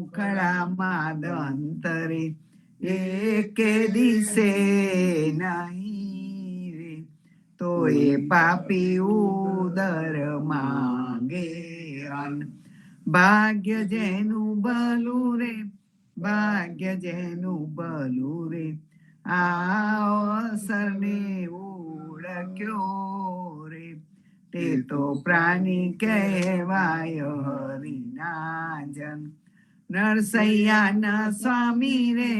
મુખડામાં દંતરે એકે દિશે નહીં રે, તો એ પાપી ઉદર માંગે અન્ન. ભાગ્ય જેનું ભલું રે, ભાગ્ય જેનું ભલું રે, આ અવસરને ઓળખ્યો રે, તે તો પ્રાણી કહેવાય હરિના જન. નરસૈયાના સ્વામી રે,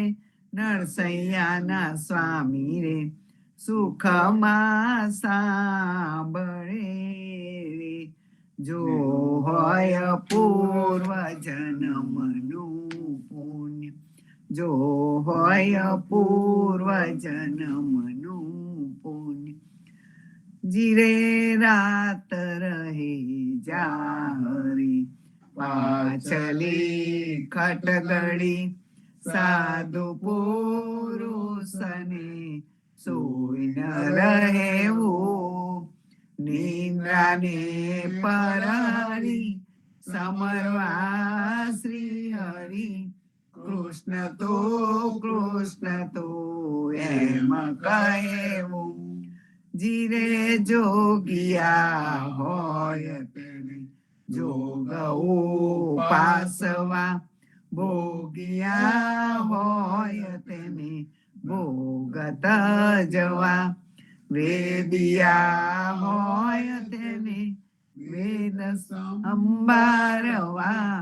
નરસૈયાના સ્વામી રે, સુખમાં સાંભળે રે, જો હોય પૂર્વ જન્મનું પુણ્ય, જો હોય પૂર્વ જન્મનું પુણ્ય, જીરે રાત રહે જાહરી, પાછલી ખટગડી સાધુ પુરુષને સોઈ ન રહેવું, નિંદ્રાને પરારી સમરવા શ્રી હરિ, કૃષ્ણ તો એમ કહેવું. જીરે જોગિયા હોય તેને જોગ ઉપાસવા, ભોગિયા હોય તેને ભોગત જવા, વેદિયા હોય તેને વેદ સંભાળવા,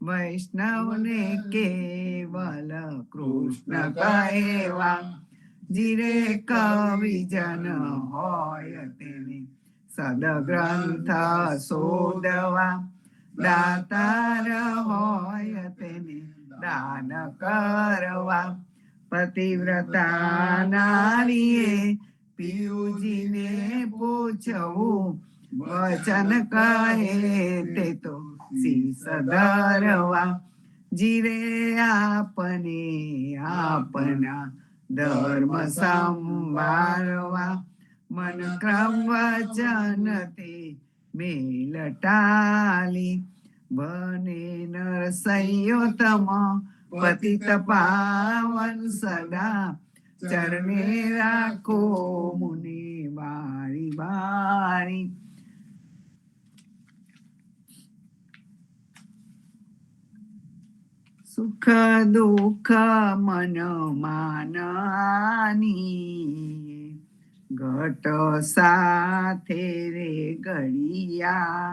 વૈષ્ણવને કેવલ કૃષ્ણ કહેવા. જીરે કવિજન હોય તેને સદગ્રંથ શોધવા, દાતાર હોય તેને દાન કરવા, પતિવ્રતા નારીએ પિયુજીને પૂછવું, વચન કહે તે તો શીશ ધરવા. જીરે આપને આપના ધર્મ સંભાળવા, મન ક્રમ વચન તે મેલ ટાલી, બને નરસૈયોતમ પતિત પાવન સદા, ચરણે રાખો મુનિ વારી વારી. સુખ દુઃખ મન માનની, ઘટ સાથે રે ઘડિયા,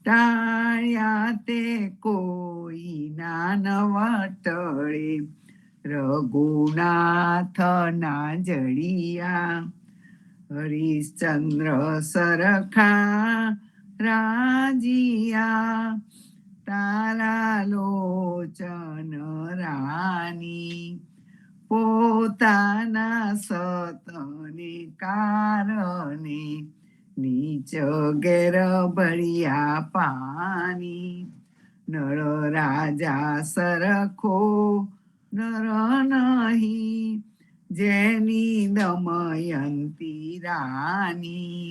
ટાળ્યા તે કોઈ નાન વટળે, રઘુનાથના જડિયા. હરિશ્ચંદ્ર સરખા રાજીયા, તારા લોચન રાની, પોતાના સતને કારણે નીચ ઘેર ભળ્યા પાની. નળ રાજા સરખો નર નહીં, જેની દમયંતી રાની,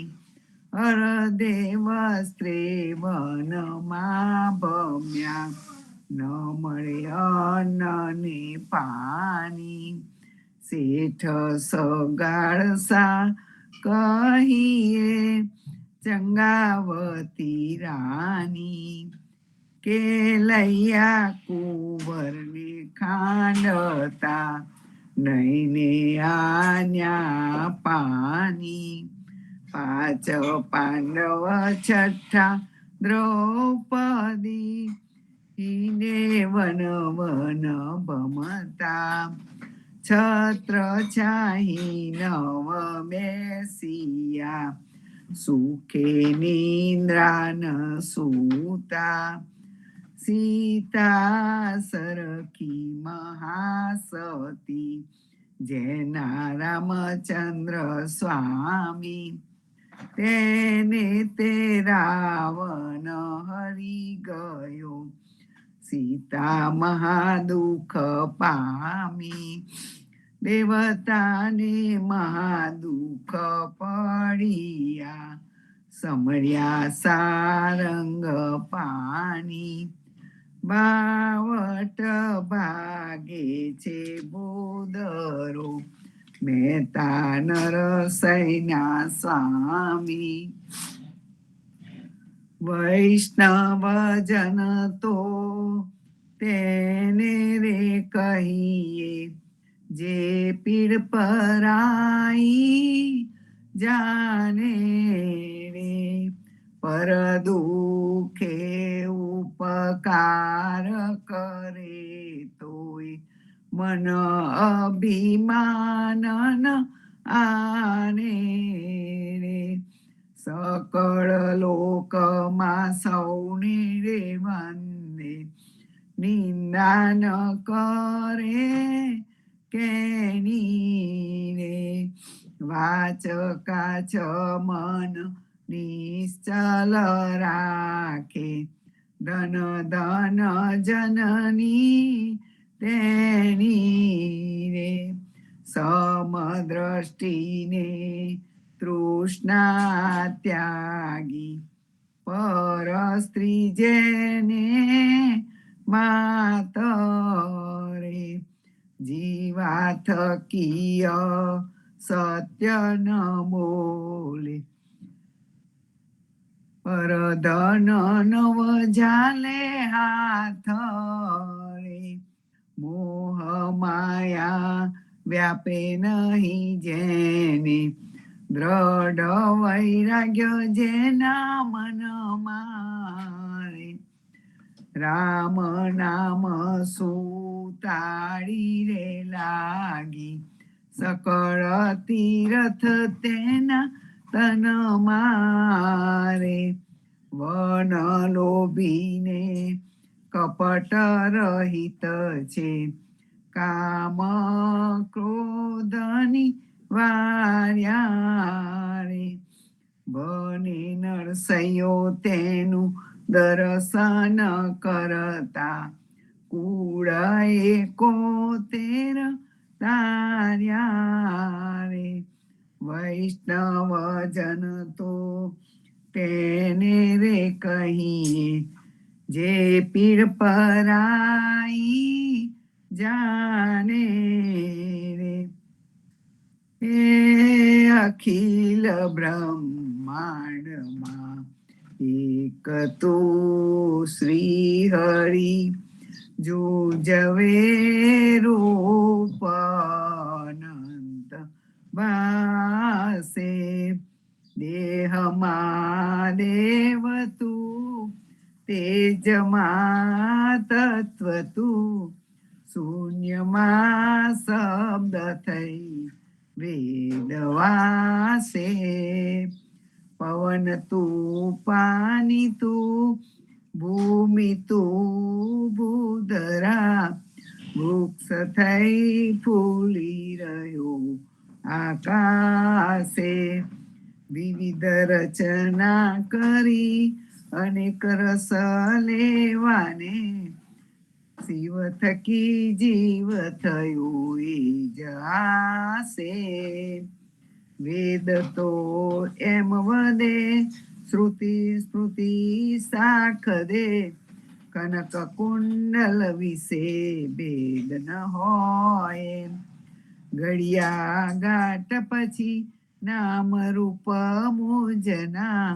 હરદેવ સ્ત્રી વનમાં ભમ્યા, ન મળે અન્ન ને પાણી. શેઠ સગાળસા કહીએ ચંગાવતી રાની, કે લૈયા કુંવરને ખાંડતા, નઈને આન્યા પાની. પાંચ પાંડવ છઠ્ઠા દ્રૌપદી, હિને વન વન ભમતા, છત્ર છાહી નવ બેસિયા, સુખે નિંદ્રા ન સૂતા. સીતા સરખી મહાસતી, જેના રામચંદ્ર સ્વામી, તેને તે રાવણ હરી ગયો, સીતા મહાદુઃખ પામી. દેવતાને મહાદુઃખ પડ્યા, સમળ્યા સારંગ પાણી. બાવટ ભાગે છે બોદરો, મહેતા નરસૈના સ્વામી. વૈષ્ણવજન તો તેને રે કહીએ, જે પીડ પરાઈ જાને રે. પર દુખે ઉપકાર કરે તોય, મન અભિમાન આને રે. સકળ લોકમાં સૌને રે વંદે, નિંદા ન કરે કેની રે. વાચ કાચ મન નિશ્ચલ રાખે, ધન ધન જનની તેની રે. સમદ્રષ્ટિને તૃષ્ણા ત્યાગી, પર સ્ત્રી જેને માતરે. જીવા થકીય સત્ય ન બોલે, પર ધન નવ જાલે હાથ રે. મોહ માયા વ્યાપે નહીં જેને, દ્રઢ વૈરાગ્ય જેના મનમાં રે. રામ નામ સુતાડી રે લાગી, સકળ તીરથ તેના તન મારે. વન લોભીને કપટ રહિત છે, કામ ક્રોધની વાર્યારે. બને નરસૈયો તેનું દર્શન કરતા, કુળ એકોતેર તાર્યા રે. વૈષ્ણવજન તો તેને રે કહીએ, જે પીડ પરાઈ જાને રે. હે અખિલ બ્રહ્માંડમાં એક તો શ્રી હરિ, જોજવે રૂપ અનંત વાસે. દેહમાં દેવ તું, તેજમાં તત્વ તું, શૂન્યમાં શબ્દ થઈ વેદવાસે. પવન તું, પાણી તું, ભૂમિ તું, ભૂધરા, વૃક્ષ થઈ ફૂલી રહ્યો આકાશે. વિવિધ રચના કરી અનેક રસ લેવાને, શિવ થકી જીવ થયો એ જાસે. વેદ તો એમ વદે, શ્રુતિ સ્મૃતિ સાખ દે, કનક કુંડલ વિશે ભેદ ન હોય. ઘડિયા ગાટ પછી નામ રૂપ મુજના,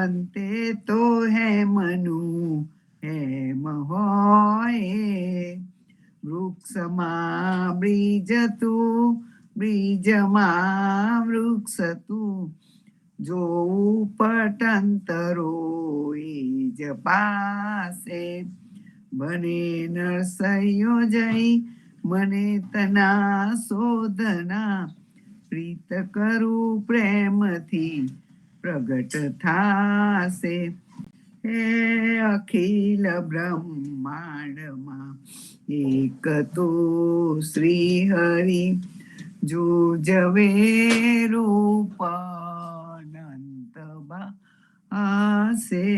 અંતે તો હેમનું હેમ હોય. વૃક્ષમાં બ્રીજ તું, બ્રીજમાં વૃક્ષ તું, જોવું પટંતરો એ જ પાસે. બને નરસૈયો જઈ મને તના શોધના, પ્રીત કરું પ્રેમથી પ્રગટ થાશે. હે અખિલ બ્રહ્માંડમાં એક તો શ્રી હરિ, જોજવે રૂપ અનંત વાસે.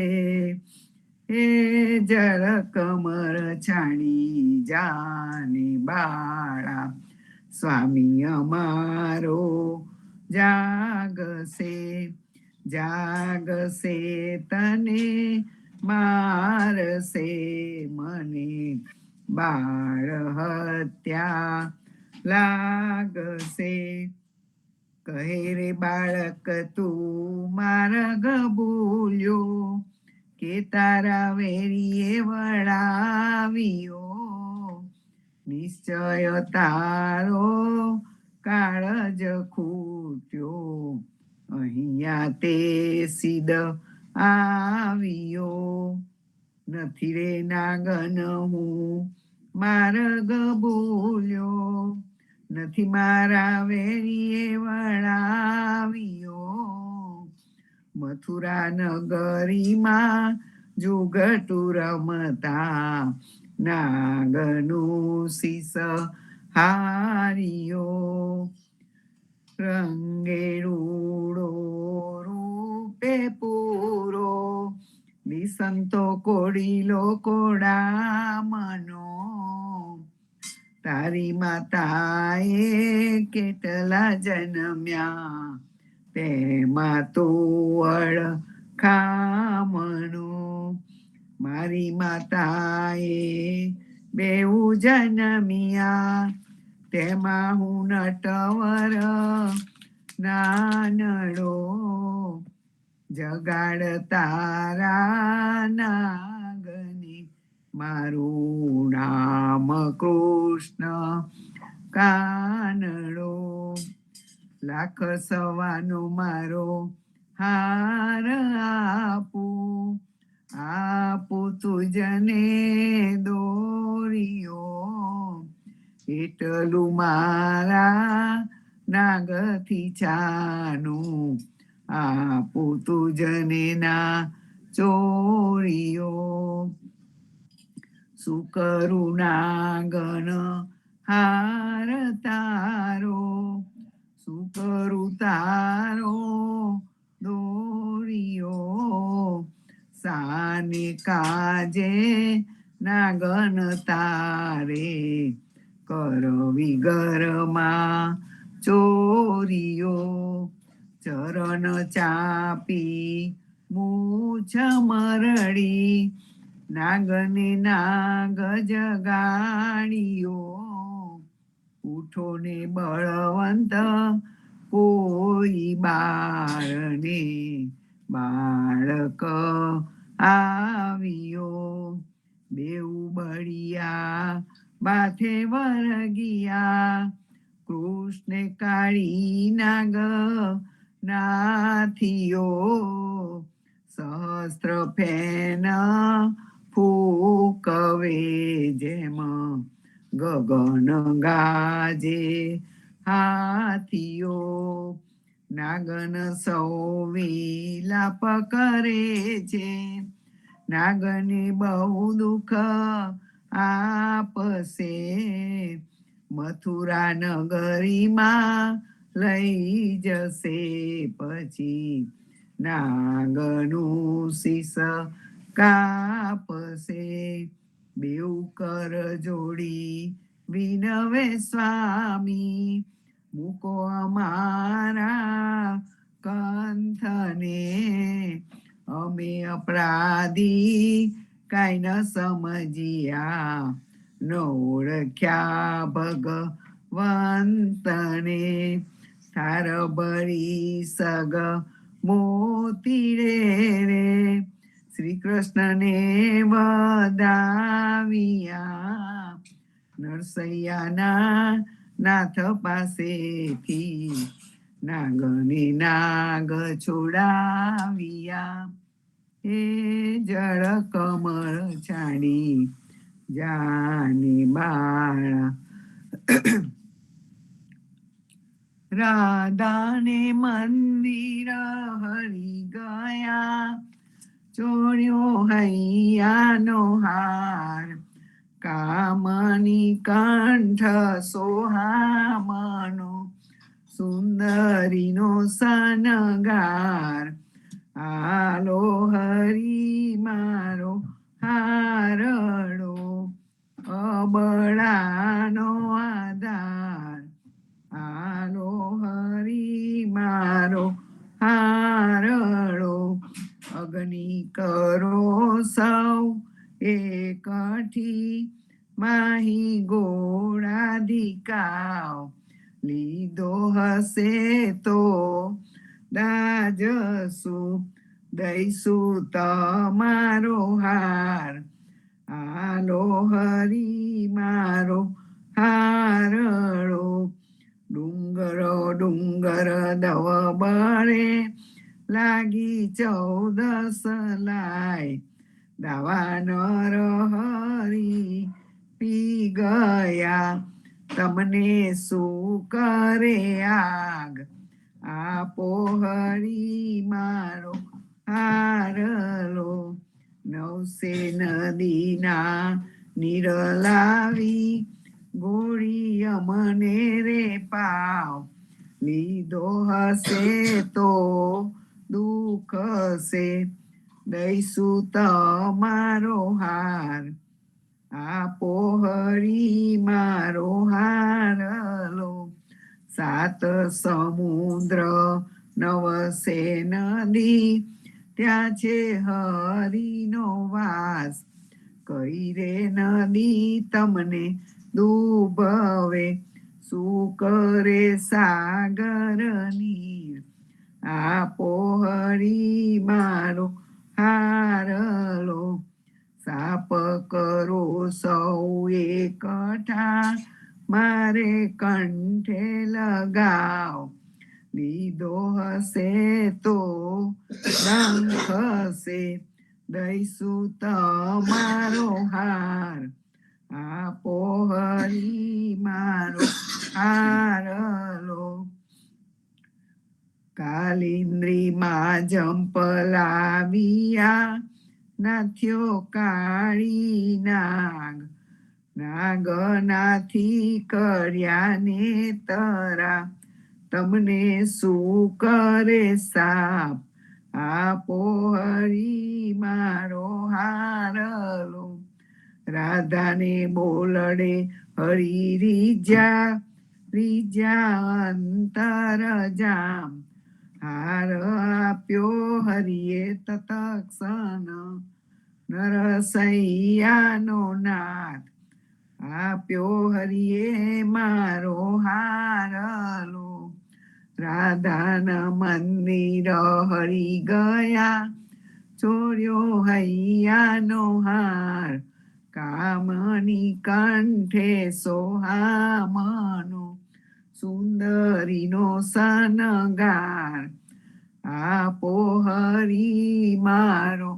હે જળ કમર છાણી જાને બાળા, સ્વામી અમારો જાગશે. જાગશે તને મારશે મને બાળ હત્યા લાગશે. કહે રે બાળક તું માર્ગ ભૂલ્યો, કે તારા વેરીએ વળાવ્યો. નિશ્ચય તારો કાળજ ખૂટ્યો, અહીંયા તે સીધ આવ્યો. નથી રે નાગન હું માર્ગ ભૂલ્યો, નથી મારા વેરીએ વળાવ્યો. મથુરા નગરીમાં જુગટુ રમતા, નાગનું શીસ હારિયો. રંગે રૂડો રૂપે પૂરો, દિસંતો કોડીલો કોડામનો. તારી માતાએ કેટલા જન્મ્યા, તેમાં તું અળખામણો. મારી માતાએ બેઉ જન્મ્યા, તેમાં હું નટવર નાનડો. જગાડ તારા નાગને મારું નામ કૃષ્ણ કાનડો. લાખ સવાનો મારો હાર આપું, આપું તુજને દોરિયો. એટલું મારા નાગથી છાનું, આપું તુજને ના ચોરિયો. શું કરું નાગન હાર તારો, શું કરું તારો દોરિયો. સાને કાજે નાગન તારે, કરવી ઘરમાં ચોરિયો. ચરણ ચાપી મૂછ મરડી, નાગને નાગ જગાડ્યો. ઉઠો ને બળવંત કોઈ બાળને, બાળક આવ્યો. બેઉ બળિયા બાથે વરગિયા, કૃષ્ણે કાળી નાગ નાથિયો. સહસ્ત્ર ફેન ફૂકવે જેમ, ગગન ગાજે હાથીઓ. નાગન સૌ વિલાપ કરે છે, નાગને બહુ દુઃખ આપશે. મથુરા નગરીમાં લઈ જશે પછી, નાગનું શીસ કાપશે. બેઉ કર જોડી વિનવે સ્વામી, મૂકો અમારા કંથને. અમે અપરાધી કાંઈ ન સમજ્યા, ન ઓળખ્યા ભગવંતને. થાર બળી સગ મોતી રે, શ્રી કૃષ્ણને વધાવ્યા. નરસૈયાના નાથ પાસેથી, નાગને નાગ છોડાવ્યા. એ જળ કમળ છાડી જાની બાળા. રાધાને મંદિર હરી ગયા, ચોર્યો હૈયાનો હાર. કામની કંઠ સોહામનો, સુંદરીનો સનગાર. આલો હરી મારો હારડો, અબળાનો આધાર. આલો હરી મારો હારડો, અગ્નિ કરો સ કાઠી માહી ગોળાધિકાવ લીધો હશે તો દાજસું દઈશું તમારો હાર આલો હરી મારો હારળો ડુંગરો ડુંગર દવ બળે લાગી 14 લાય દાવા નર હરી પી ગયા તમને શું કરે આગ આપો હરી મારો હારલો 9 નદીના નીર લાવી ગોળી અમને રે પાવ લીધો હશે તો દુઃખ છે દઈશું તમારો હાર આપો હરી મારો હારલો 7 સમુદ્ર 9 નદી ત્યાં છે હરીનો વાસ કઈ રે નદી તમને ડૂબવે શું કરે સાગર નીર આપો હરી મારો હારલો સાપ કરો સૌ એકઠા મારે કંઠે લગાવ લીધો હશે તો ડંખ હશે દઈશું તમારો હાર આપો હરી મારો હારલો કાલિંદ્રીમાં જંપલાવ્યા નાથ્યો કાળી નાગ નાગનાથી કર્યા ને તરા તમને શું કરે સાપ આપો હરી મારો હારલો રાધાને બોલડે હરી રીજા અંતર જામ હાર આપ્યો હરિએ તત્ક્ષણ નરસૈયાનો નાથ આપ્યો હરિએ મારો હારલો રાધાના મંદિર હરી ગયા ચોર્યો હૈયાનો હાર કામની કંઠે સોહામનો સુંદરીનો સનગાર આપો હરી મારો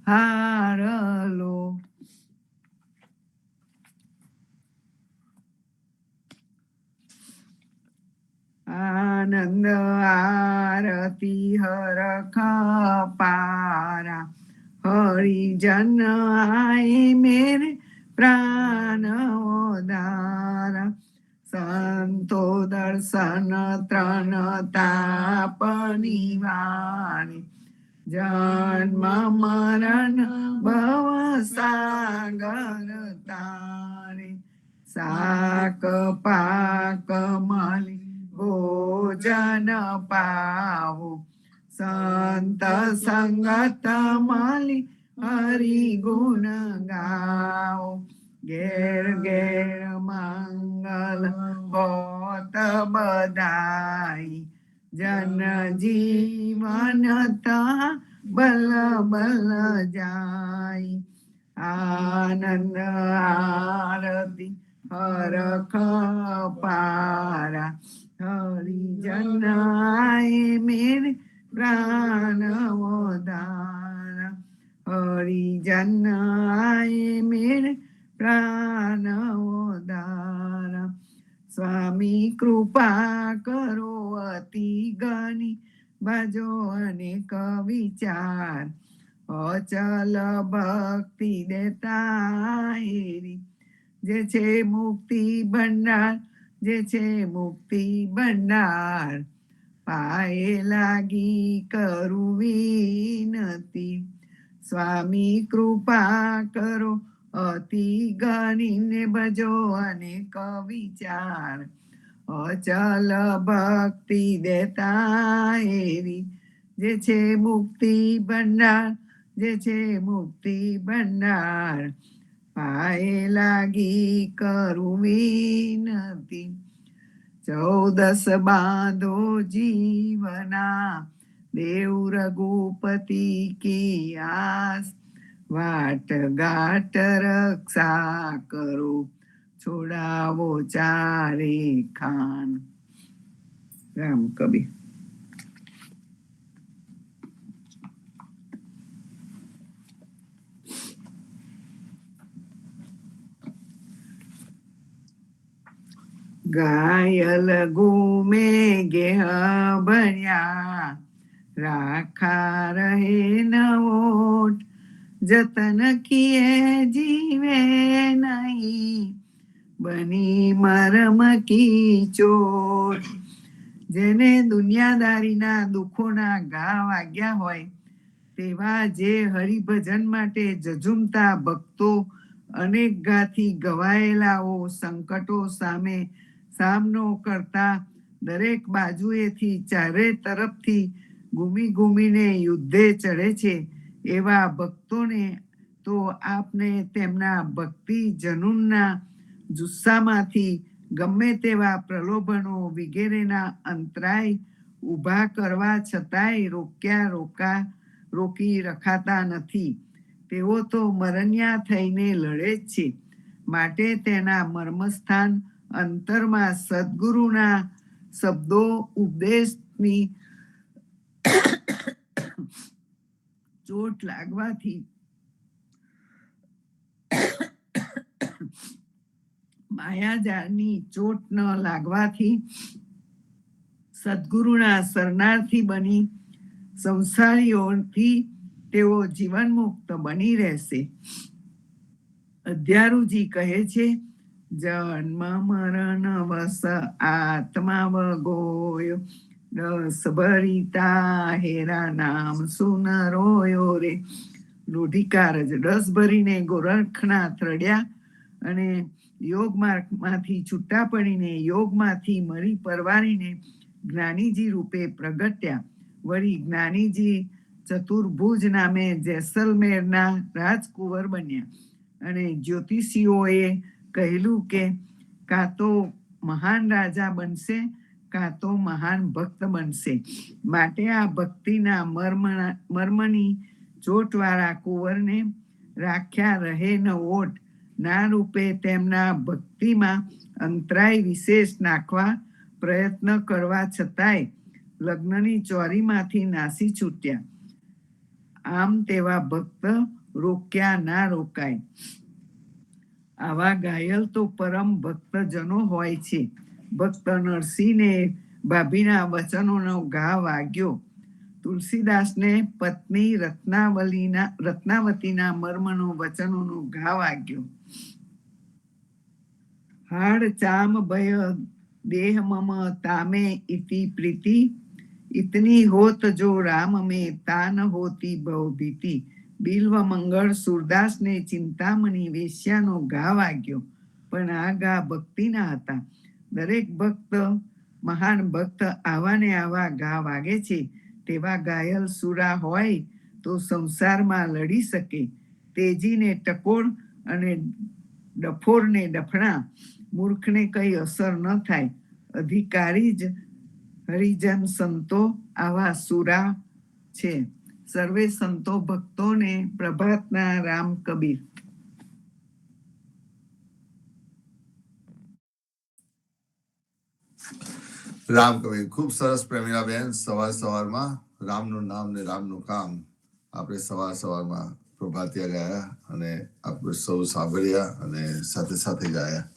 હારલો આનંદ આરતી હરખ પારા હરિજન આય મેરે પ્રાણ ઉદારા સંતો દર્શન ત્રણ તાપ નિવારે જન્મ મરણ ભવ સાગર તારે સાક પાક મળી ભોજન પાવો સંત સંગત મળી હરિ ગુણ ગાઓ ઘેર ઘેર મંગલ હોત બધાઈ જન જીવન તા બલ બલ જાય આનંદ આરતી હરખ પારા હરિજન આય મેરે પ્રાણ ઉદારા હરિજન આય મેરે પ્રાણ ઉદારા સ્વામી કૃપા કરો અતિ ગણી ભજો અનેક વિચાર અચલ ભક્તિ દેતા હેરી જે છે મુક્તિ ભંડાર જે છે મુક્તિ ભંડાર પાયે લાગી કરું વિનતી સ્વામી કૃપા કરો અતિ ગણીને ભજો અનેક વિચાર અચલ ભક્તિ દેતા એવી જે છે મુક્તિ ભંડાર જે છે મુક્તિ ભંડાર પાયે લાગી કરું વિનતી, 14 બાંધો જીવના, દેવ રઘુપતિ કી આસ, વાટ ગાટ રક્ષા કરો, છોડાવો ચારે ખાન. રામ કબીર. ઘાયલ ગુમે ગેહ ભર્યા, રાખા રહે નવોટ, જતન કિએ જીવે નહીં, બની મરમ કી ચોટ. જેને દુનિયાદારીના દુઃખોના ઘા વાગ્યા હોય તેવા જે હરિભજન માટે જજુમતા ભક્તો અનેક ગાથી ગવાયેલાઓ સંકટો સામે સામનો કરતા દરેક બાજુએથી ચારે તરફથી ઘૂમી ઘૂમીને યુદ્ધે ચડે છે, એવા ભક્તોને તો આપને તેમના ભક્તિ જનૂનના જુસ્સામાંથી ગમે તેવા પ્રલોભનો વગેરેના અંતરાય ઊભા કરવા છતાંય રોકી રખાતા નથી. તેઓ તો મરણ્યા થઈને લડે જ છે. માટે તેના મર્મસ્થાન અંતરમાં સદગુરુના શબ્દો ઉપદેશની ચોટ લાગવાથી માયાજાળની ચોટ ન લાગવાથી સદગુરુના શરણાર્થી બની સંસારીઓથી તેઓ જીવનમુક્ત બની રહેશે. અધ્યારુજી કહે છે, જન્મ મરણ વસ આત્મા વગોયો, રસ ભરીતા હેરા નામ સુનરોયો રે. રૂઢિકાર જ રસ ભરીને ગોરખનાથ રડ્યા અને યોગ માર્ગમાંથી છૂટા પડીને યોગમાંથી મરી પરવારીને જ્ઞાનીજી રૂપે પ્રગટ્યા. વળી જ્ઞાનીજી ચતુર્ભુજ નામે જેસલમેરના રાજકુંવર બન્યા અને જ્યોતિષીઓએ કહેલું કે કાં તો મહાન રાજા બનશે કાં તો મહાન ભક્ત બનશે. માટે આ ભક્તિના મર્મની ચોટવાળા કુંવરને રાખ્યા રહે ન ઓટ ના રૂપે તેમના ભક્તિમાં અંતરાય વિશેષ નાખવા પ્રયત્ન કરવા છતાંય લગ્નની ચોરીમાંથી નાસી છૂટ્યા. આમ તેવા ભક્ત રોક્યા ના રોકાય. આવા ઘાયલ તો પરમ ભક્તજનો હોય છે. ભક્ત નરસિંહને ભાભીના વચનોનો ઘા વાગ્યો. તુલસીદાસને પત્ની રત્નાવતીના મર્મનો વચનોનો ઘા વાગ્યો. હાડ ચામ ભય દેહ મમ તામે ઇતિ પ્રીતિ, ઇતની હોત જો રામ में તાન હોતી ભવભીતિ. બિલ્વ મંગળ સુરદાસને ચિંતામણી વેશ્યાનો ઘા વાગ્યો, પણ આ ઘા ભક્તિના હતા. દરેક ભક્ત મહાન ભક્ત આવાને આવા ઘા વાગે છે. તેવા ઘાયલ સુરા હોય તો સંસારમાં લડી શકે. તેજીને ટકોર અને ડફોરને ડફણા, મૂર્ખને કઈ અસર ન થાય. અધિકારી જ હરિજન સંતો આવા સુરા છે. સર્વે સંતો ભક્તોને પ્રભાતના રામ કબીર. રામ કબીર. ખૂબ સરસ પ્રેમીલાબેન. સવારમાં રામનું નામ ને રામનું કામ આપણે સવારમાં પ્રભાતિયા ગાયા અને આપણે સૌ સાંભળ્યા અને સાથે સાથે ગાયા.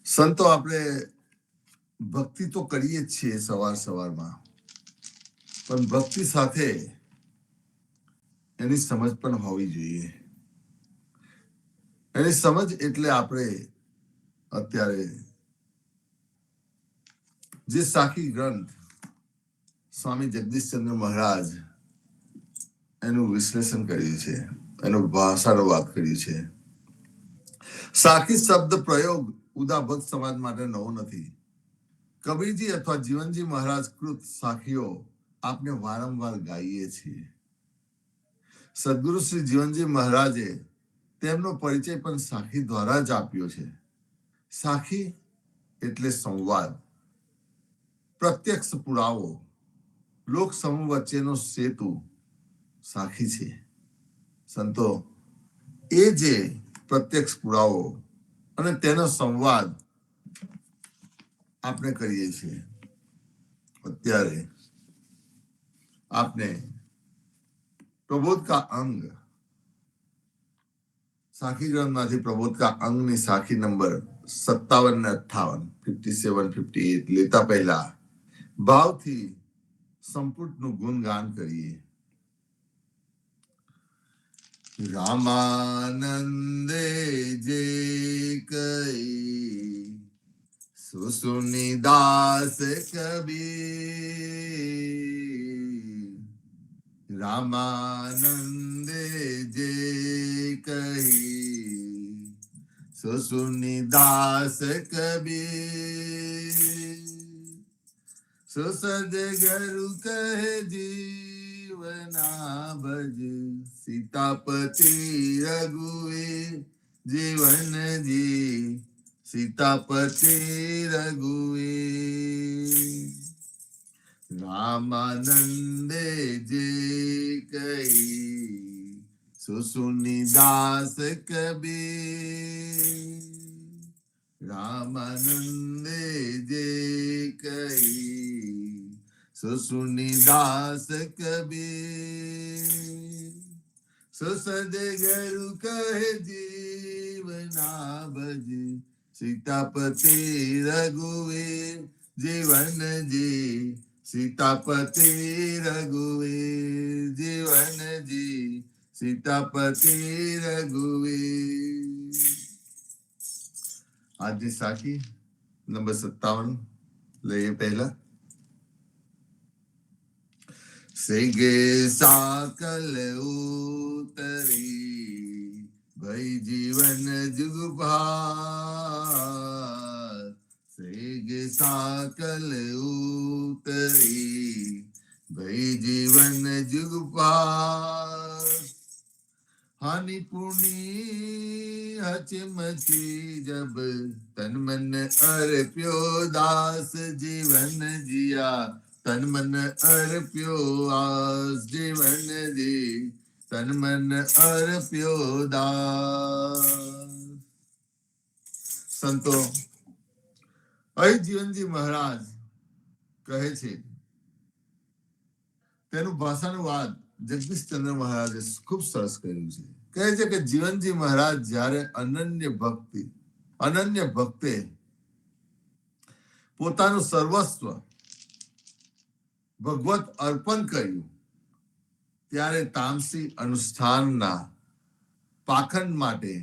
સંતો આપણે ભક્તિ તો કરીએ જ છીએ સવારમાં, પણ ભક્તિ સાથે એની સમજ પણ હોવી જોઈએ. એની સમજ એટલે આપણે અત્યારે જે સાખી ગ્રંથ સ્વામી જગદીશચંદ્ર મહારાજ એનું વિશ્લેષણ કર્યું છે, એનો ભાષાનો વાત કર્યું છે. સાખી શબ્દ પ્રયોગ ઉદા ભક્ત સમાજ માટે નવો નથી. કબીરજી અથવા જીવનજી મહારાજ કૃત સાખીઓ આપને વારંવાર ગાઈએ છીએ. સદગુરુ શ્રી જીવનજી મહારાજે તેમનો પરિચય પણ સાખી દ્વારા જ આપ્યો છે. સાખી એટલે સંવાદ, પ્રત્યક્ષ પુરાવો, લોક સમૂહ વચ્ચેનો સેતુ સાખી છે. સંતો, એ જે પ્રત્યક્ષ પુરાવો અને તેનો સંવાદ આપણે કરીએ છીએ. અત્યારે आपने प्रबोध का अंग साखी ग्रंथ માંથી પ્રબોધ કા અંગની સાખી નંબર 57 ને 58 57 58 લેતા પહેલા ભાવથી સંપુટનું ગુણગાન કરીએ. રામાનંદે જે કઈ સુસુનિદાસ કબીર, રામાનંદે જે કહી સુસુનિદાસ કબીર, સુસદ ગરુ કહે જીવના ભજ, સીતાપતિ રઘુવીર જીવન જી, સીતાપતિ રઘુવીર. રામાનંદે જે કહી સુસુનિદાસ કબીર, રામાનંદે જે કહી સુસુનિદાસ કબીર, સુસદ ગરુ કહે જીવના ભજ, સીતાપતિ રઘુવીર જીવન જી, સીતાપતિ રઘુવીર જીવન જી, સીતાપતિ રઘુવીર. આજની સાખી નંબર 57 લઈએ પહેલા. સેગે સાકલ ઉતરી ભઈ જીવન જુગ ભાર, સેગે સાકલ ઉતરી ભઈ જીવન જુગ પાર, हानि पुनि हचमची जब तन मन अर्प्यो दास जीवन जिया, तन मन अर्प्यो आस जीवन जी, तन मन अर्प्यो दास. સંતો, અહીં જીવનજી મહારાજ કહે છે, તેનું ભાષાનુવાદ જગદીશચંદ્ર મહારાજે ખૂબ સરસ કર્યું છે. કહે છે કે જીવનજી મહારાજ જ્યારે અનન્ય ભક્તે પોતાનું સર્વસ્વ ભગવત અર્પણ કર્યું, ત્યારે તામસી અનુષ્ઠાનના પાખંડ માટે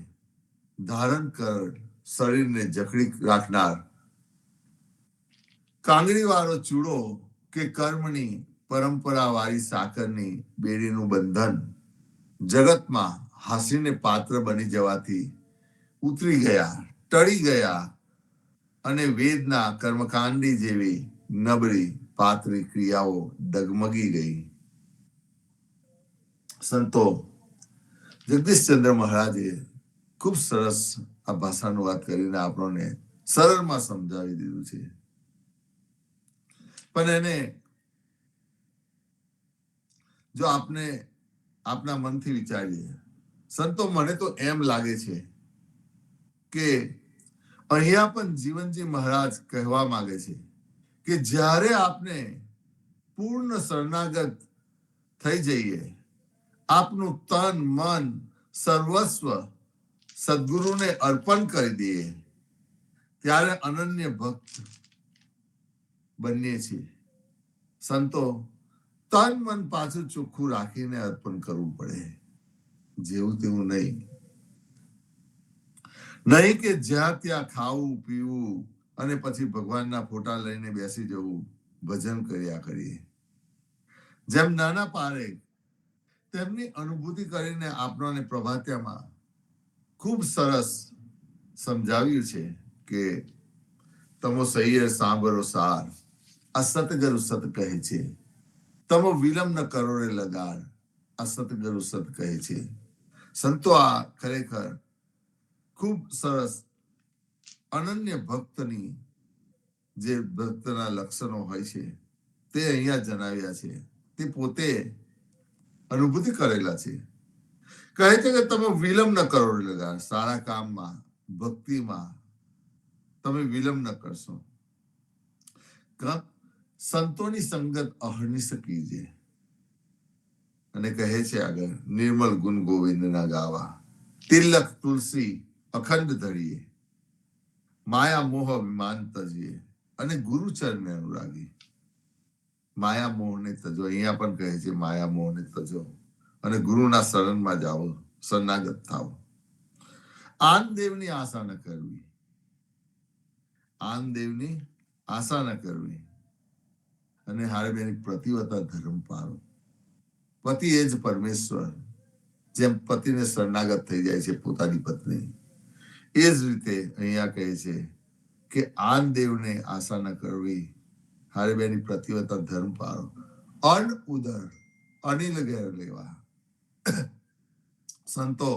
ધારણ કર શરીરને જકડી રાખનાર કાંગળી વાળો ચૂડો કે કર્મની પરંપરા વાળી સાકરની બેડીનું બંધન જગતમાં હાસીને પાત્ર બની જવાથી ઉતરી ગયા, ટળી ગયા અને વેદના કર્મકાંડી જેવી નબળી પાતળી ક્રિયાઓ ડગમગી ગઈ. સંતો, જગદીશચંદ્ર મહારાજે ખૂબ સરસ આ ભાષાનું વાત કરીને આપણને સરળમાં સમજાવી દીધું છે. પણ એને જો આપને આપના મનથી વિચારીએ, સંતો, મને તો એમ લાગે છે કે અહીંયા પણ જીવનજી મહારાજ કહેવા માંગે છે કે જ્યારે આપને પૂર્ણ શરણાગત થઈ જઈએ, આપનું તન મન સર્વસ્વ સદગુરુને અર્પણ કરી દઈએ, ત્યારે અનન્ય ભક્ત બનીએ છીએ. સંતો, તન મન પાછું ચોખ્ખું રાખીને અર્પણ કરવું પડે, જેવું તેવું નહીં. નહીં કે જ્યાં ત્યાં ખાવું પીવું અને પછી ભગવાનના ફોટા લઈને બેસી જવું, ભજન કર્યા કરીએ. જેમ નાના પારેખ તેમની અનુભૂતિ કરીને આપણને પ્રભાત્યામાં ખૂબ સરસ સમજાવ્યું છે કે તમો સૈયર સાંભળો સાર, આ સતગરુ સત કહે છે, તમો વિલંબ ન કરો રે લગાર, આ સતગુરુ સત કહે છે. સંતો આ ખરેખર ખૂબ સરસ અનન્ય ભક્તની જે ભક્તના લક્ષણો હોય છે તે અહીંયા જણાવ્યા છે. તે પોતે અનુભૂતિ કરેલા છે. કહે છે કે તમે વિલંબ ન કરો. સારા કામમાં, ભક્તિમાં તમે વિલંબ ન કરશો. સંતોની સંગત અહર્નિશ કીજે. અને કહે છે આગળ, નિર્મલ ગુણ ગોવિંદના ગાવા, તિલક તુલસી અખંડ ધરીએ, માયા મોહ વિમાન તજીએ, અને ગુરુ ચરણને અનુરાગી. માયા મોહને તજો. અહીંયા પણ કહે છે માયા મોહને તજો અને ગુરુના શરણમાં જાઓ, શરણાગત થાઓ. આન દેવની આશા ન કરવી. આન દેવની આશા ન કરવી. અને હારે બેની પ્રતિવતા ધર્મ પાળો. પતિ એ જ પરમેશ્વર. જેમ પતિને શરણાગત થઈ જાય છે પોતાની પત્ની, એ જ રીતે અહીંયા કહે છે કે આન દેવને આશા ન કરવી, હારે બેની પ્રતિવતા ધર્મ પાળો. અન્ન ઉદર અનિલ ઘેર લેવા. સંતો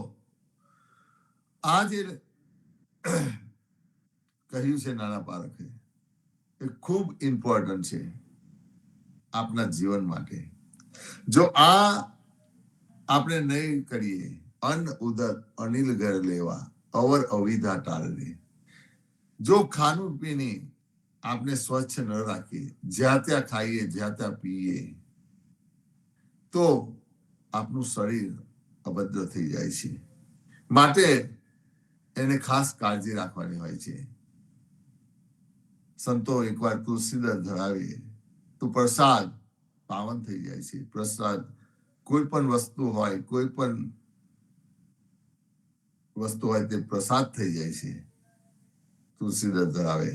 આ જે કહ્યું છે નાના પારખે, એ ખૂબ ઇમ્પોર્ટન્ટ છે આપના જીવન માટે. જો આ આપણે નહીં કરીએ, અન્ન ઉદર અનિલ ઘર લેવા, અવર અવિધા ટાળવી. જો ખાનું પીને આપણે સ્વચ્છ ન રાખીએ, જ્યાં ત્યાં ખાઈએ, જ્યાં ત્યાં પીએ, તો આપણું શરીર અભદ્ર થઈ જાય છે. માટે એને ખાસ કાળજી રાખવાની હોય છે. સંતો એકવાર તુલસીદળ ધરાવીએ તો પ્રસાદ પાવન થઈ જાય છે. પ્રસાદ કોઈ પણ વસ્તુ હોય, કોઈ પણ વસ્તુ હોય તે પ્રસાદ થઈ જાય છે તુલસીદળ ધરાવે.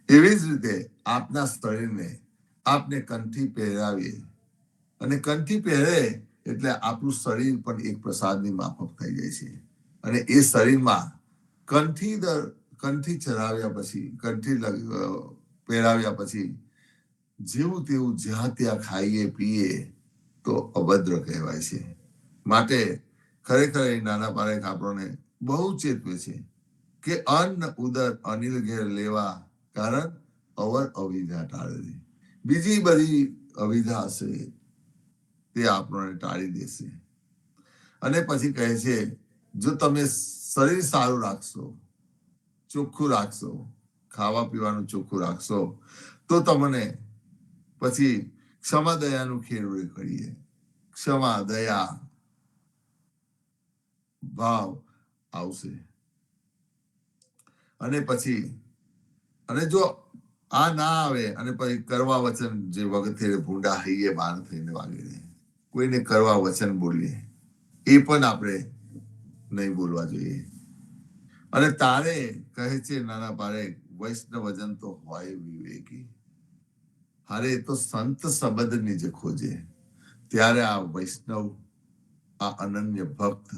એવી જ રીતે આપના શરીરને આપને કંઠી પહેરાવીએ, અને કંઠી પહેરે એટલે આપણું શરીર પણ એક પ્રસાદની માફક થઈ જાય છે. અને એ શરીરમાં કંઠી ચરાવ્યા પછી, કંઠી પહેરાવ્યા પછી જેવું તેવું જ્યાં ત્યાં ખાઈએ પીએ તો અભદ્ર કહેવાય છે. માટે ખરેખર એ નાના પારેખ આપણને બહુ ચેતવે છે કે અન્ન ઉદર અનિલ ઘેર લેવા, કારણ અવર અવિધા ટાળવી. બીજી બધી અવિધા હશે તે આપણને ટાળી દેશે. અને પછી કહે છે, જો તમે શરીર સારું રાખશો, ચોખ્ખું રાખશો, ખાવા પીવાનું ચોખ્ખું રાખશો, તો તમને પછી ક્ષમા દયાનું ખેડૂએ કરીએ. ક્ષમા દયા ભાવ આવશે. અને પછી અને જો આ ના આવે અને પછી કરવા વચન, જે વખતે ભૂંડા હૈયે બાણ થઈને વાગે, કોઈને કરવા વચન બોલીએ, એ પણ આપણે નહીં બોલવા જોઈએ. અને તારે કહે છે નાના પારેખ, વૈષ્ણવજન તો હોય વિવેકી. હારે તો સંત સંબંધની જે ખોજે, ત્યારે આ વૈષ્ણવ, આ અનન્ય ભક્ત,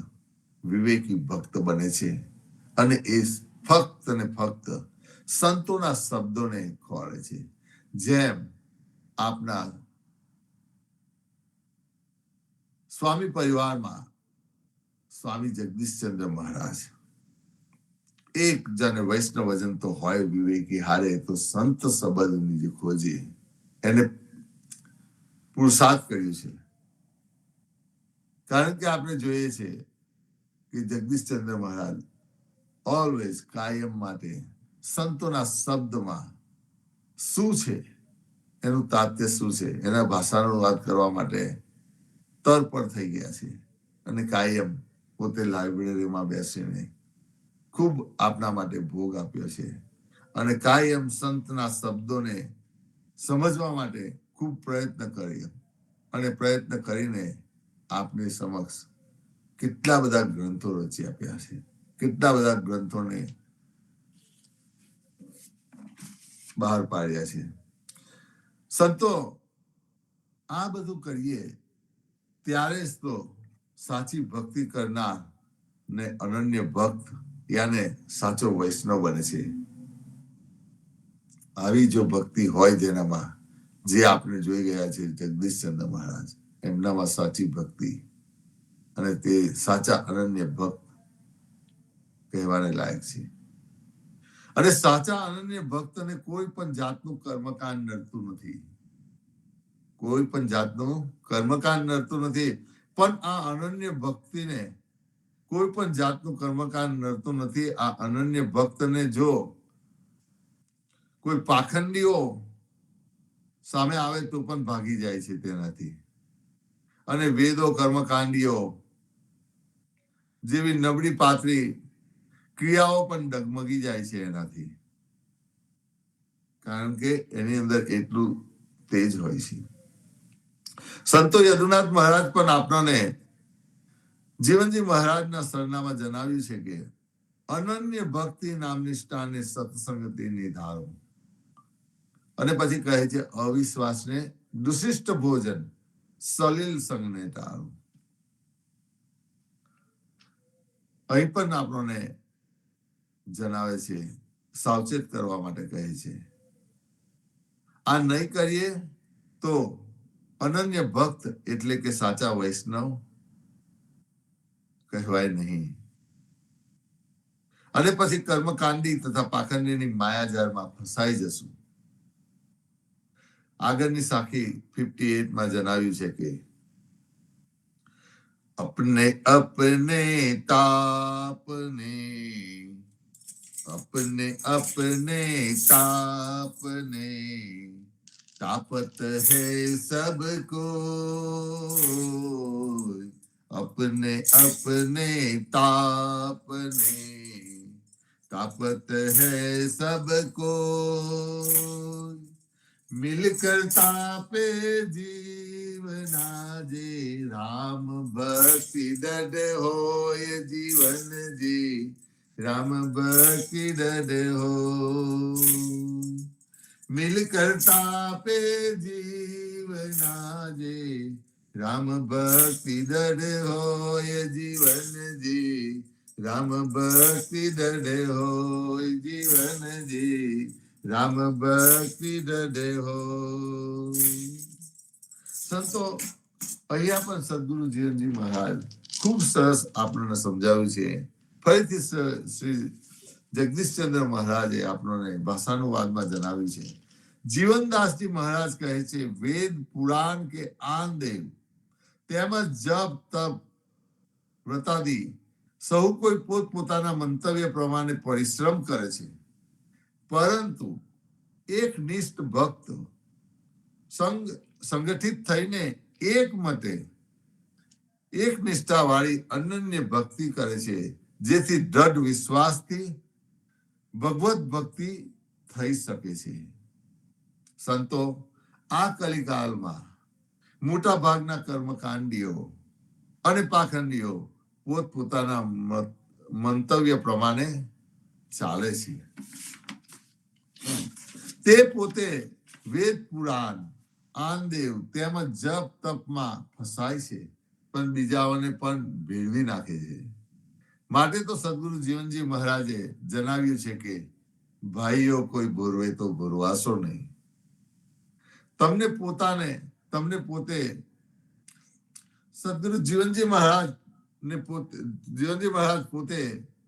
વિવેકી ભક્ત બને છે. અને એ ફક્ત ને ફક્ત સંતોના શબ્દોને ખોળે છે. જેમ આપના સ્વામી પરિવારમાં સ્વામી જગદીશચંદ્ર મહારાજ, એક જન વૈષ્ણવજન તો હોય વિવેકી, હારે તો સંત સંબંધની જે ખોજે, એને પુરુષાર્થ કર્યું છે. કારણ કે આપણે જોઈએ છે કે જગદીશચંદ્ર મહારાજ ઓલવેઝ, કાયમ માટે સંતોના શબ્દમાં શું છે, એનું તાત્ય શું છે, એના ભાષાનો વાત કરવા માટે તત્પર થઈ ગયા છે. અને કાયમ પોતે લાઇબ્રેરીમાં બેસીને ખૂબ આપના માટે ભોગ આપ્યો છે. અને કાયમ સંતના શબ્દોને સમજવા માટે ખૂબ પ્રયત્ન કર્યો. અને પ્રયત્ન કરીને આપની સમક્ષ કેટલા બધા ગ્રંથો રચી આપ્યા છે. કેટલા બધા ગ્રંથોને બહાર પાડ્યા છે. સંતો આ બધું કરીએ ત્યારે જ તો સાચી ભક્તિ કરનાર ને અનન્ય ભક્ત, યાને સાચો વૈષ્ણવ બને છે. આવી જો ભક્તિ હોય જેનામાં, જે આપણે જોઈ ગયા છે જગદીશચંદ્ર મહારાજ, એમનામાં સાચી ભક્તિ, અને તે સાચા અનન્ય ભક્ત કહેવાને લાયક છે. અને સાચા અનન્ય ભક્તને કોઈ પણ જાતનું કર્મકાંડ નડતું નથી. કોઈ પણ જાતનું કર્મકાંડ નડતું નથી. પણ આ અનન્ય ભક્તિને કોઈ પણ જાતનું કર્મકાંડ નડતું નથી. આ અનન્ય ભક્તને જો કોઈ પાખંડીઓ સામે આવે તો પણ ભાગી જાય છે તેનાથી. અને વેદો કર્મકાંડીઓ જેવી નબળી પાતળી ક્રિયાઓ પણ ડગમગી જાય છે એનાથી. કારણ કે એની અંદર એટલું તેજ હોય છે. સંતો યદુનાથ મહારાજ પણ આપણને જીવનજી મહારાજના સરનામાં જણાવ્યું છે કે અનન્ય ભક્તિ નામનિષ્ઠાને સત્સંગતિ નિધારો. અને પછી કહે છે અવિશ્વાસને દુશિષ્ટ ભોજન સલીલ સંગને ટાળો. અહીં પણ આપણને જણાવે છે, સાવચેત કરવા માટે કહે છે. આ નહીં કરીએ તો અનન્ય ભક્ત એટલે કે સાચા વૈષ્ણવ કહેવાય નહીં. અને પછી કર્મકાંડી તથા પાખંડીની માયાજાળમાં ફસાઈ જશું. આગળની સાખી 58 માં જણાવ્યું છે કે अपने अपने तापने अपने अपने तापने तापत है सबको अपने अपने तापने तापत है सबको मिलकर तापे जीवना जे राम भक्ति दड होय जीवन जी राम भक्ति दड हो मिलकर तापे जीवना जे राम भक्ति दड होय जीवन जी राम भक्ति दड होय जीवन जी राम भक्ति દડે હો. સંતો અહીંયા પણ સદગુરુ જીવનજી મહારાજ ખૂબ સરસ આપણને સમજાવ્યું છે. ફરીથી શ્રી જગદીશચંદ્ર મહારાજે આપણને ભાષાનુવાદમાં જણાવ્યું છે. જીવનદાસજી મહારાજ કહે છે વેદ પુરાણ કે આન દેવ તેમજ જપ તપ વ્રતાદિ સૌ કોઈ પોતપોતાના મંતવ્ય પ્રમાણે પરિશ્રમ કરે છે. પરંતુ એક નિષ્ઠ ભક્ત સંગઠિત થઈને એક મતે એક નિષ્ઠા વાળી અનન્ય ભક્તિ કરે છે, જેથી દ્રઢ વિશ્વાસથી ભગવત ભક્તિ થઈ શકે છે. સંતો આ કલિકાલમાં મોટા ભાગના કર્મકાંડીઓ અને પાખંડીઓ પોતપોતાના મંતવ્ય પ્રમાણે ચાલે છે. તે પોતે વેદ પુરાણ આનદેવ તેમજ જપ તપમાં ફસાય છે, પણ બીજાઓને પણ ભેળવી નાખે છે. માટે તો સદગુરુ જીવનજી મહારાજે જણાવ્યું છે કે ભાઈઓ કોઈ ભોરવે તો ભોરવાશો નહીં. તમને પોતે સદગુરુ જીવનજી મહારાજ પોતે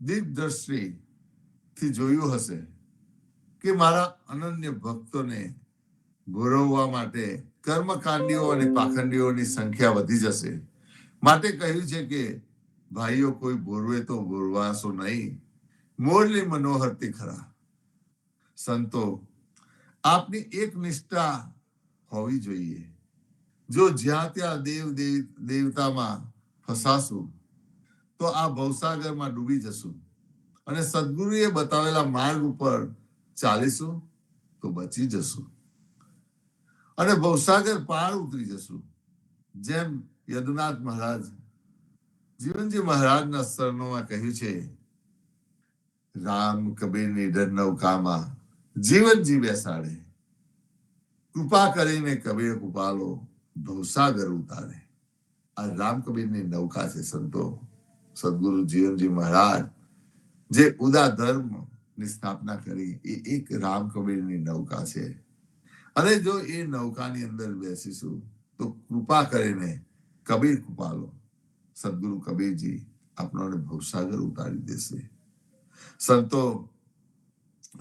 દીપ દ્રષ્ટિથી જોયું હશે કે મારા અનન્ય ભક્તોને ભોરવવા માટે કર્મકાંડીઓ અને પાખંડીઓની સંખ્યા વધી જશે. માટે કહ્યું છે કે ભાઈઓ કોઈ ભોરવે તો ભોરવાશો નહીં, મોરલી મનોહરતી ખરા. સંતો આપની એક નિષ્ઠા હોવી જોઈએ. જો જ્યાં ત્યાં દેવતામાં ફસાશું તો આ ભવસાગરમાં ડૂબી જશું, અને સદગુરુએ બતાવેલા માર્ગ ઉપર ચાલીશું તો બચી જશું અને ભવસાગર પાર ઉતરી જશું. જેમ યદુનાથ મહારાજ જીવનજી મહારાજના શરણોમાં કહ્યું છે, રામ કબીરની ડર નૌકામાં જીવનજી બેસાડે, કૃપા કરીને કબીર કૃપાલો ભવસાગર ઉતારે. આ રામ કબીરની નૌકા છે. સંતો સદગુરુ જીવનજી મહારાજ જે ઉદા ધર્મ ની સ્થાપના કરી એ એક રામ કબીરની નૌકા છે. અને જો એ નૌકાની અંદર બેસીશું તો કૃપા કરીને કબીર કૃપાલો સદગુરુ કબીરજી આપણને ભવસાગર ઉતારી દેશે. સંતો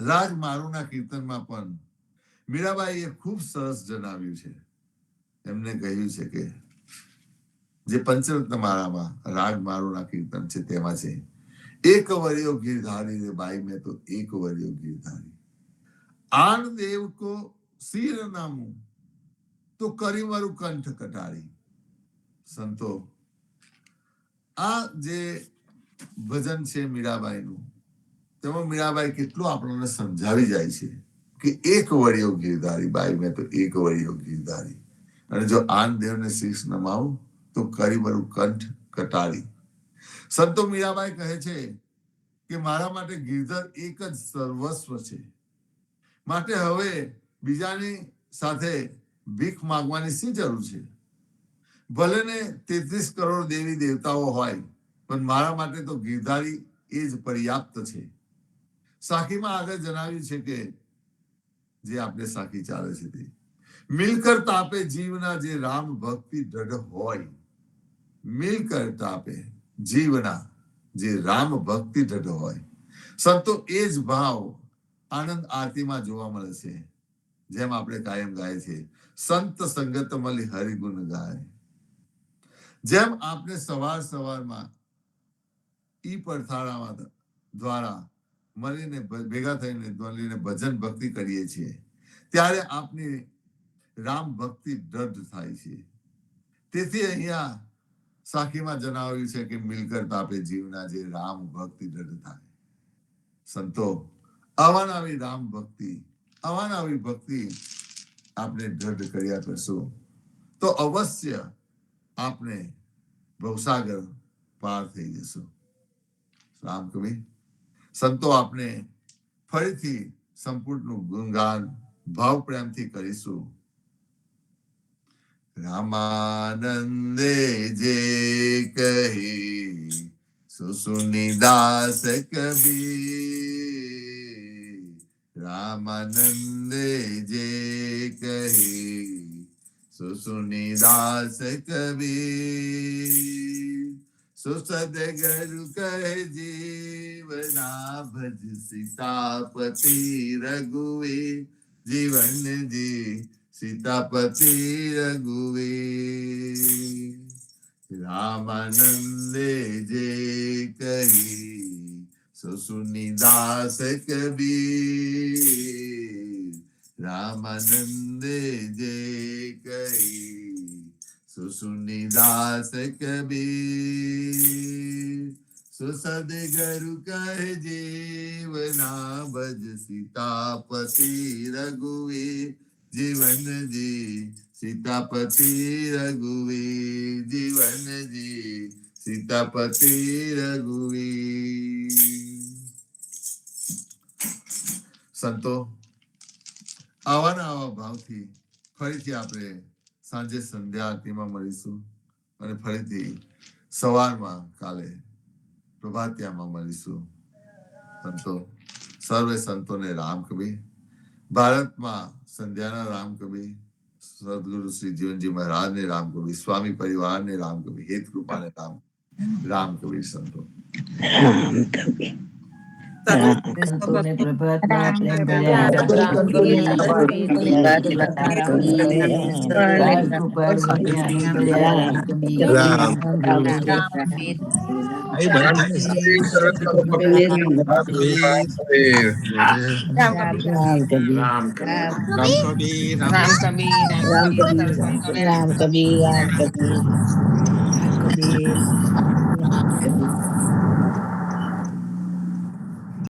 રાગ મારુના કીર્તનમાં પણ મીરાબાઈએ ખૂબ સરસ જણાવ્યું છે. એમને કહ્યું છે કે જે પંચરત્ન માળામાં રાગ મારુના કીર્તન છે તેમાં છે, એક વર્યો ગીરધારી રે બાઈ મેં તો એક વર્યો ગીરધારી, આન દેવ કો શિર નામું તો કરી મારું કંઠ કટારી. સંતો આ જે ભજન છે મીરાબાઈનું, તેમાં મીરાબાઈ કેટલું આપણને સમજાવી જાય છે કે એક વર્યો ગીરધારી બાઈ મેં તો એક વર્યો ગીરધારી, અને જો આન દેવને શીશ નમાવું તો કરી મારું કંઠ કટારી. સંતો મીરાબાઈ કહે છે કે મારા માટે ગિરધર એક જ સર્વસ્વ છે, માટે હવે બીજાની સાથે ભીખ માંગવાની શી જરૂર છે? ભલે ને 33 કરોડ દેવી દેવતાઓ હોય, પણ મારા માટે તો ગિરધારી એ જ પર્યાપ્ત છે. સાખીમાં આગળ જણાવ્યું છે કે જે આપણે સાખી ચાલે છે તે, મિલકર તાપે જીવના જે રામ ભક્તિ દૃઢ હોય, મિલકર તાપે જીવના જે રામ ભક્તિ દૃઢ હોય. સંતો એ જ ભાવ આનંદ આરતીમાં જોવા મળે છે. જેમ આપણે કાયમ ગાય છે, સંત સંગત મળી હરિગુણ ગાય. જેમ આપણે સવારમાં ઈ પડથાળામાં દ્વારા મળીને ભેગા થઈને મળીને ભજન ભક્તિ કરીએ છીએ, ત્યારે આપની રામ ભક્તિ દ્રઢ થાય છે. તેથી અહીંયા સાખીમાં જણાવ્યું છે કે મિલકર તાપે જીવના જે રામ ભક્તિ દ્રઢ થાય. સંતો અવાનવી રામ ભક્તિ, અવાનવી ભક્તિ આપણે દ્રઢ કર્યા કરશું તો અવશ્ય આપણે ભવસાગર પાર થઈ જશું. રામ કવિ સંતો આપણે ફરીથી સંપૂર્ણ ગુણગાન ભાવ પ્રેમથી કરીશું. રામાનંદે જે કહી સુસુની દાસ કબીર, રામાનંદે જે કહી સુસુની દાસ કબીર, સુસદગરુ કહે જીવના ભજ સીતાપતિ રઘુવીર, જીવન જી સીતાપતિ રઘુવીર. રામાનંદે જે કહી સુસુની દાસ કબીર, રામાનંદે જે કહી સુસુની દાસ કબીર, સુસદગરુ કહે જીવના ભજ સીતાપતિ રઘુવીર, જીવન જી સીતાપતિ રઘુવીર, જીવન જી સીતાપતિ રઘુવીર. સંતો આવા ભાવથી ફરીથી આપણે સાંજે સંધ્યા આરતીમાં મળીશું, અને ફરીથી સવારમાં કાલે પ્રભાતિયામાં મળીશું. સંતો સર્વે સંતોને રામ કબીર. ભારતમાં સંધ્યાના રામ કબીર, સદગુરુ શ્રી જીવનજી મહારાજને રામ કબીર, સ્વામી પરિવારને રામ કબીર, હેત કૃપાને રામ કબીર. સંતો રામ કબીર. સંતોને પ્રભાતમાં પ્રેમ ભર્યા રામ કબીર. રાજગોપાલ મને આનંદ ભર્યા રામ કબીર. રામ કબીર.